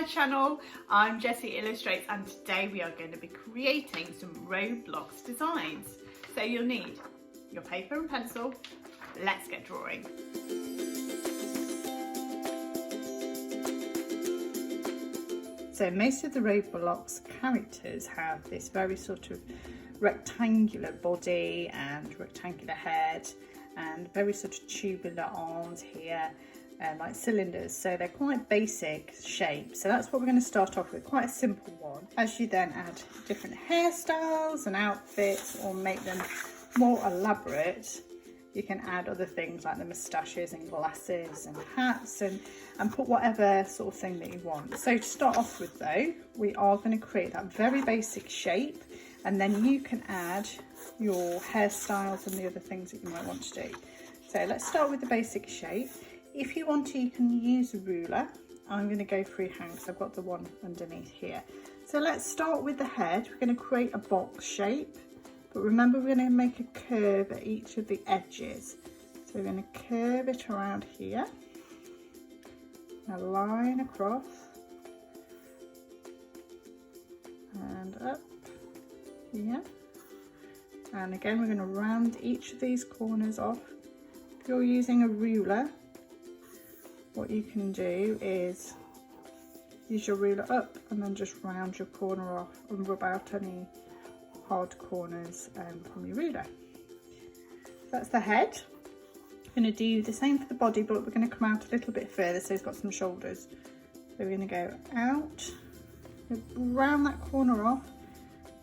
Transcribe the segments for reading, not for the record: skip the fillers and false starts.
my channel. I'm Jessi Illustrates and today we are going to be creating some Roblox designs. So you'll need your paper and pencil. Let's get drawing. So most of the Roblox characters have this very sort of rectangular body and rectangular head and very sort of tubular arms here. Like cylinders, so they're quite basic shapes. So that's what we're going to start off with, quite a simple one. As you then add different hairstyles and outfits or make them more elaborate, you can add other things like the moustaches and glasses and hats and put whatever sort of thing that you want. So to start off with though, we are going to create that very basic shape and then you can add your hairstyles and the other things that you might want to do. So let's start with the basic shape. If you want to, you can use a ruler. I'm going to go freehand because I've got the one underneath here. So let's start with the head. We're going to create a box shape, but remember we're going to make a curve at each of the edges. So we're going to curve it around here, a line across and up here. And again, we're going to round each of these corners off. If you're using a ruler, what you can do is use your ruler up and then just round your corner off and rub out any hard corners from your ruler. That's the head. We're going to do the same for the body, but we're going to come out a little bit further so it's got some shoulders. So we're going to go out, round that corner off,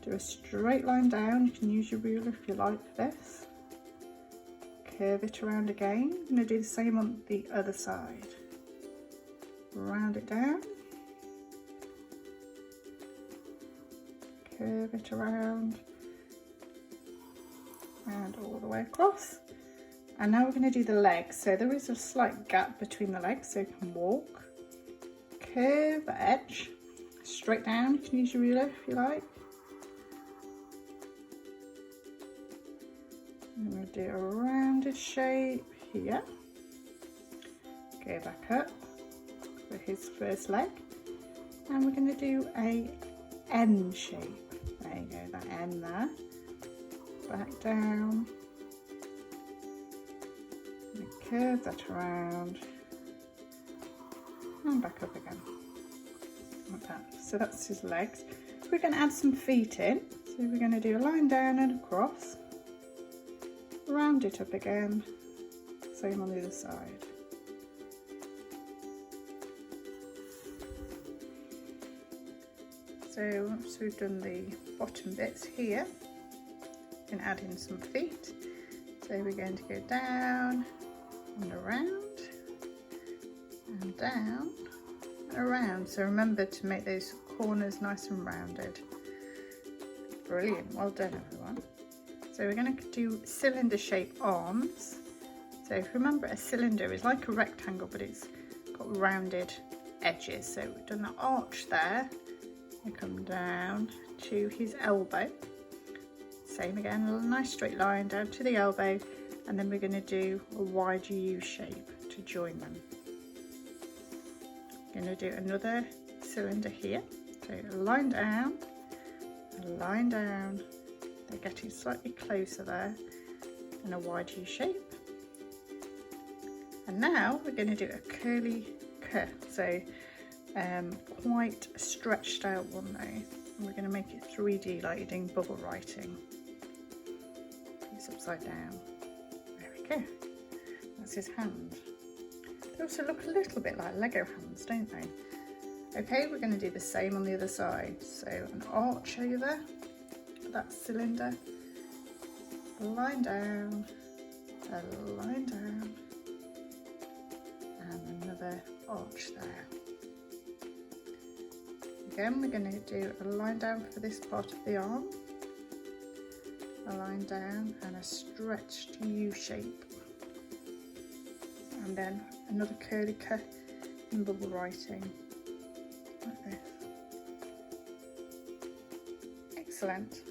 do a straight line down. You can use your ruler if you like for this. Curve it around again. I'm going to do the same on the other side. Round it down, curve it around and all the way across. And now we're going to do the legs. So there is a slight gap between the legs so you can walk. Curve the edge straight down. You can use your ruler if you like. I'm going to do a rounded shape here. Go back up for his first leg. And we're going to do a N shape. There you go, that N there. Back down. And curve that around. And back up again. Like that. So that's his legs. We're going to add some feet in. So we're going to do a line down and across. Round it up again, same on the other side. So once we've done the bottom bits here, we can add in some feet. So we're going to go down and around and down and around. So remember to make those corners nice and rounded. Brilliant, well done everyone. So we're going to do cylinder shaped arms. So if you remember, a cylinder is like a rectangle but it's got rounded edges. So we've done the arch there. We come down to his elbow. Same again, a nice straight line down to the elbow, and then we're going to do a wide U shape to join them. We're going to do another cylinder here. So a line down, a line down. They're getting slightly closer there in a wide U shape. And now we're going to do a curly cur. So quite a stretched out one though. And we're going to make it 3D like you're doing bubble writing. It's upside down. There we go. That's his hand. They also look a little bit like Lego hands, don't they? Okay, we're going to do the same on the other side. So an arch over that cylinder, a line down, and another arch there. Again, we're going to do a line down for this part of the arm, a line down and a stretched U shape, and then another curly cut in bubble writing like this. Excellent.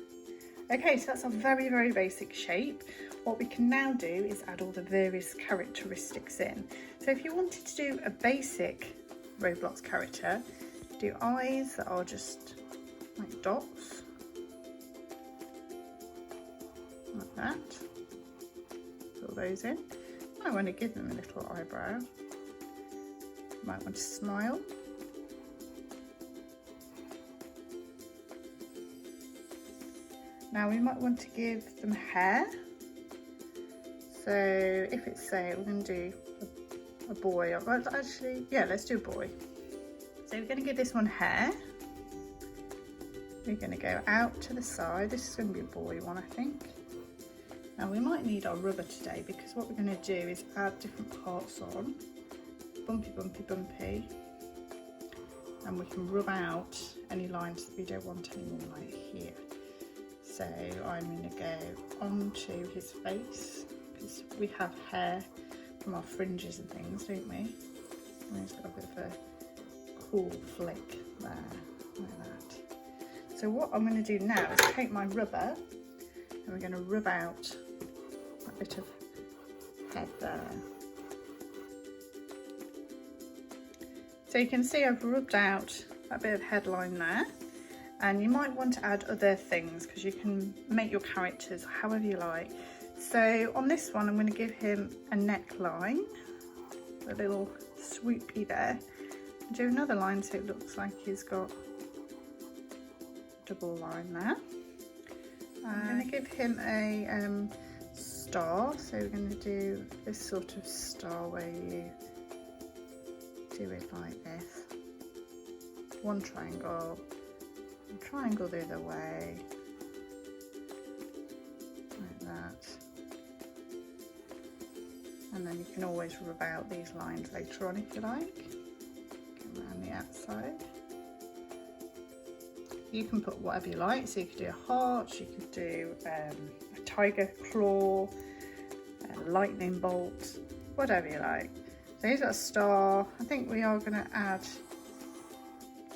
Okay, so that's a very, very basic shape. What we can now do is add all the various characteristics in. So if you wanted to do a basic Roblox character, do eyes that are just like dots, like that. Fill those in. I want to give them a little eyebrow. Might want to smile. Now we might want to give them hair. So if it's, say, we're going to do a boy, well, actually, yeah, let's do a boy. So we're going to give this one hair. We're going to go out to the side. This is going to be a boy one, I think. Now we might need our rubber today, because what we're going to do is add different parts on. Bumpy, bumpy, bumpy. And we can rub out any lines that we don't want anymore, like here. So I'm going to go onto his face, because we have hair from our fringes and things, don't we? And he's got a bit of a cool flick there, like that. So what I'm going to do now is take my rubber and we're going to rub out a bit of head there. So you can see I've rubbed out a bit of headline there, and you might want to add other things because you can make your characters however you like. So on this one I'm going to give him a neckline, a little swoopy there. Do another line so it looks like he's got a double line there. I'm going to give him a star, so we're going to do this sort of star where you do it like this. One triangle, and triangle the other way, like that. And then you can always rub out these lines later on if you like. Go around the outside. You can put whatever you like, so you could do a heart, you could do a tiger claw, a lightning bolt, whatever you like. So he's got a star. I think we are going to add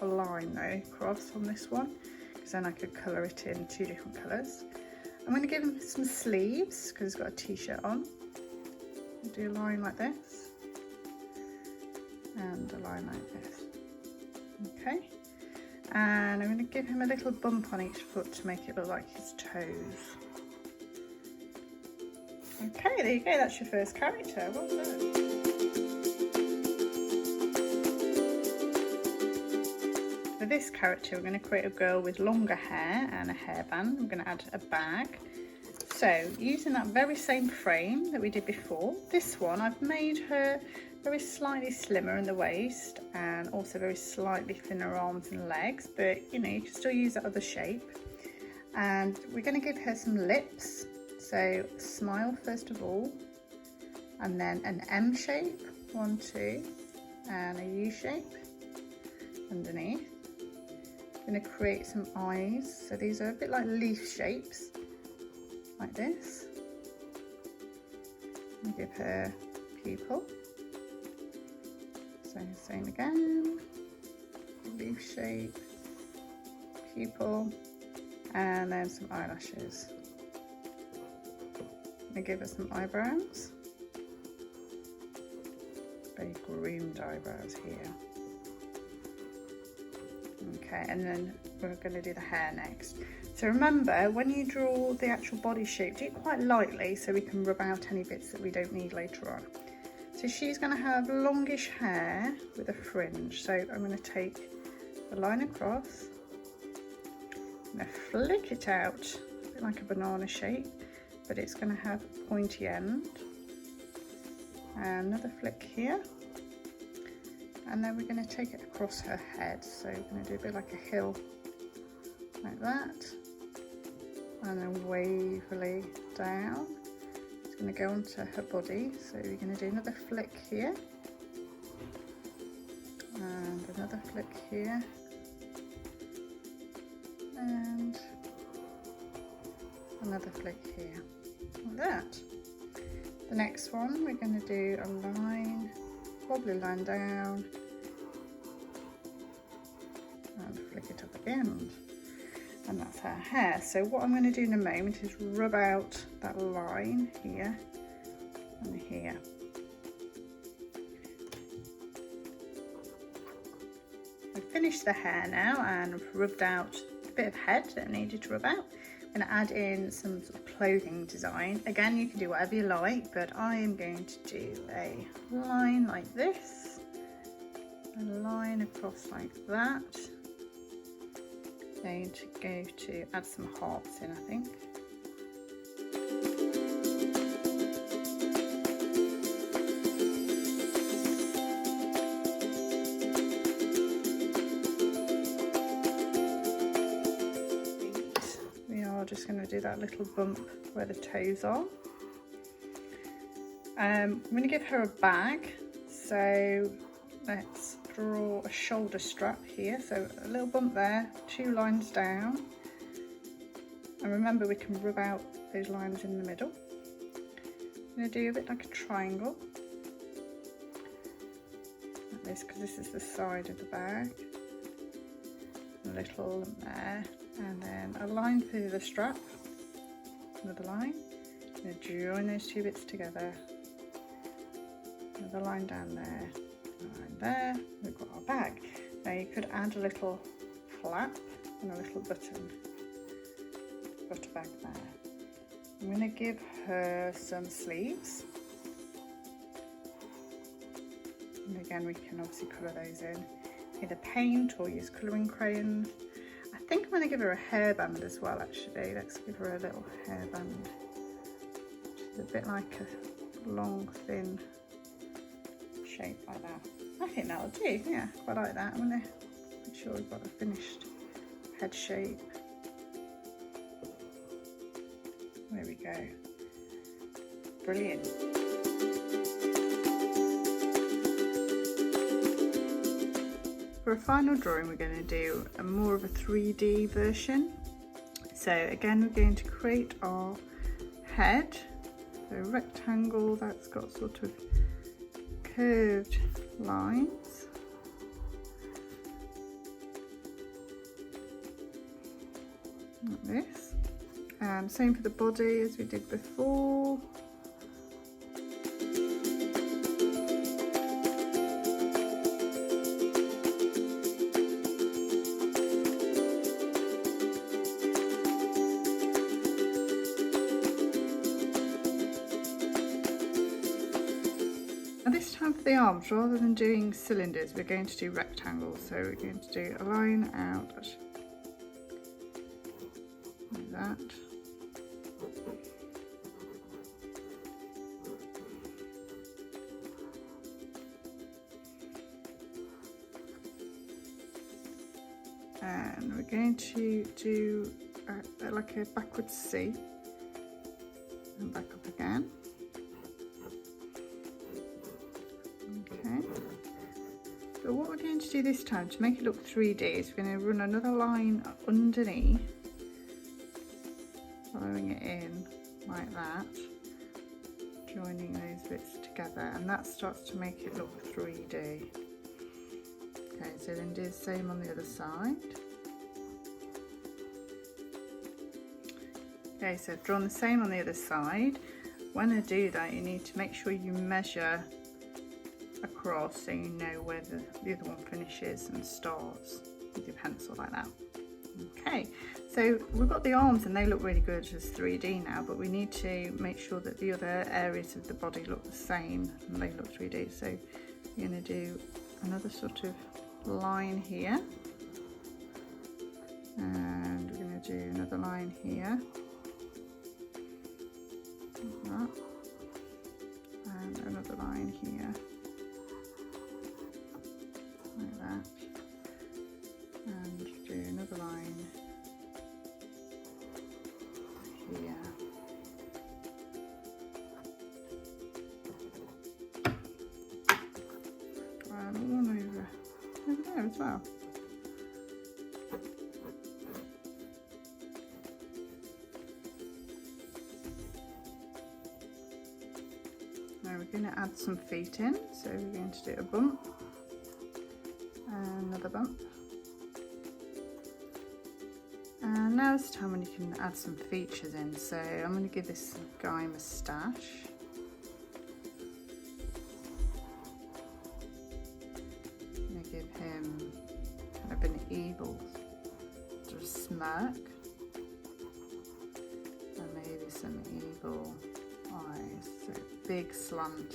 a line though across on this one, because then I could colour it in 2 different colours. I'm going to give him some sleeves because he's got a t-shirt on. I'll do a line like this and a line like this. Okay, and I'm going to give him a little bump on each foot to make it look like his toes. Okay, there you go, that's your first character. Well done. For this character we're going to create a girl with longer hair and a hairband. I'm going to add a bag. So using that very same frame that we did before, this one I've made her very slightly slimmer in the waist and also very slightly thinner arms and legs, but you know, you can still use that other shape. And we're going to give her some lips, so smile first of all, and then an M shape, 1, 2, and a U shape underneath. I'm going to create some eyes, so these are a bit like leaf shapes, like this. And give her pupil, so same again, leaf shape, pupil, and then some eyelashes. I'm going to give her some eyebrows, very groomed eyebrows here. Okay, and then we're going to do the hair next. So remember, when you draw the actual body shape, do it quite lightly so we can rub out any bits that we don't need later on. So she's going to have longish hair with a fringe. So I'm going to take the line across, I'm going to flick it out, a bit like a banana shape, but it's going to have a pointy end. And another flick here. And then we're going to take it across her head, so we're going to do a bit like a hill, like that, and then waverly down. It's going to go onto her body, so we're going to do another flick here, and another flick here, and another flick here, like that. The next one, we're going to do a line, wobbly line down, and flick it up again, and that's her hair. So what I'm going to do in a moment is rub out that line here and here. I've finished the hair now and I've rubbed out a bit of head that I needed to rub out. I'm going to add in some sort of clothing design. Again, you can do whatever you like, but I am going to do a line like this, a line across like that. I'm going to go to add some hearts in, I think. Just going to do that little bump where the toes are. I'm going to give her a bag, so let's draw a shoulder strap here, so a little bump there, 2 lines down, and remember we can rub out those lines in the middle. I'm going to do a bit like a triangle like this, because this is the side of the bag, a little there. And then a line through the strap, another line, I'm going to join those 2 bits together, another line down there, a line there, we've got our bag. Now you could add a little flap and a little button, butter bag there. I'm going to give her some sleeves, and again we can obviously colour those in, either paint or use colouring crayons. I think I'm going to give her a hairband as well actually. Let's give her a little hairband. It's a bit like a long thin shape like that. I think that'll do, yeah, quite like that. I'm going to make sure we've got a finished head shape. There we go. Brilliant. For a final drawing we're going to do a more of a 3D version. So again we're going to create our head, so a rectangle that's got sort of curved lines. Like this. And same for the body as we did before. This time for the arms, rather than doing cylinders, we're going to do rectangles. So we're going to do a line out like that. And we're going to do like a backwards C and back up again. But what we're going to do this time to make it look 3D is we're going to run another line underneath, following it in like that, joining those bits together, and that starts to make it look 3D. Okay, so then do the same on the other side. Okay, so I've drawn the same on the other side. When I do that, you need to make sure you measure across so you know where the other one finishes and starts with your pencil like that. Okay, so we've got the arms and they look really good as 3D now, but we need to make sure that the other areas of the body look the same and they look 3D. So you're going to do another sort of line here, and we're going to do another line here like that, and another line here like that, and do another line here. And one over there as well. Now we're going to add some feet in, so we're going to do a bump, another bump, and now it's time when you can add some features in. So I'm going to give this guy a moustache. I'm going to give him neck. And maybe some eagle eyes. So big slant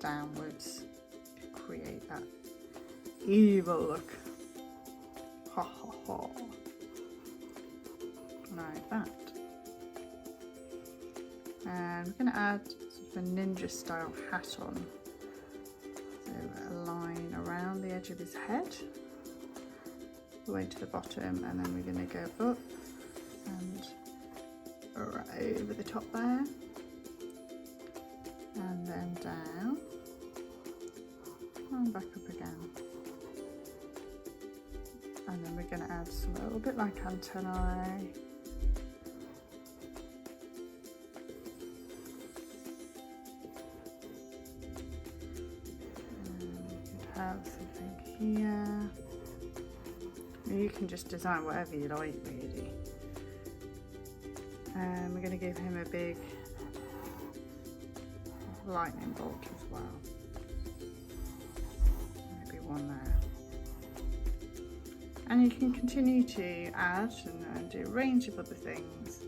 downwards to create that evil look. Ha ha ha. Like that. And we're going to add sort of a ninja style hat on. So a line around the edge of his head, all the way to the bottom, and then we're going to go up and right over the top there, and then down, and back up again. And then we're going to add some, a little bit like antennae. Have something here. You can just design whatever you like, really. And we're going to give him a big lightning bolt as well. Maybe one there. And you can continue to add and do a range of other things.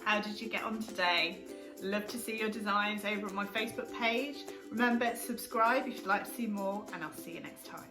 How did you get on today? Love to see your designs over on my Facebook page. Remember, subscribe if you'd like to see more, and I'll see you next time.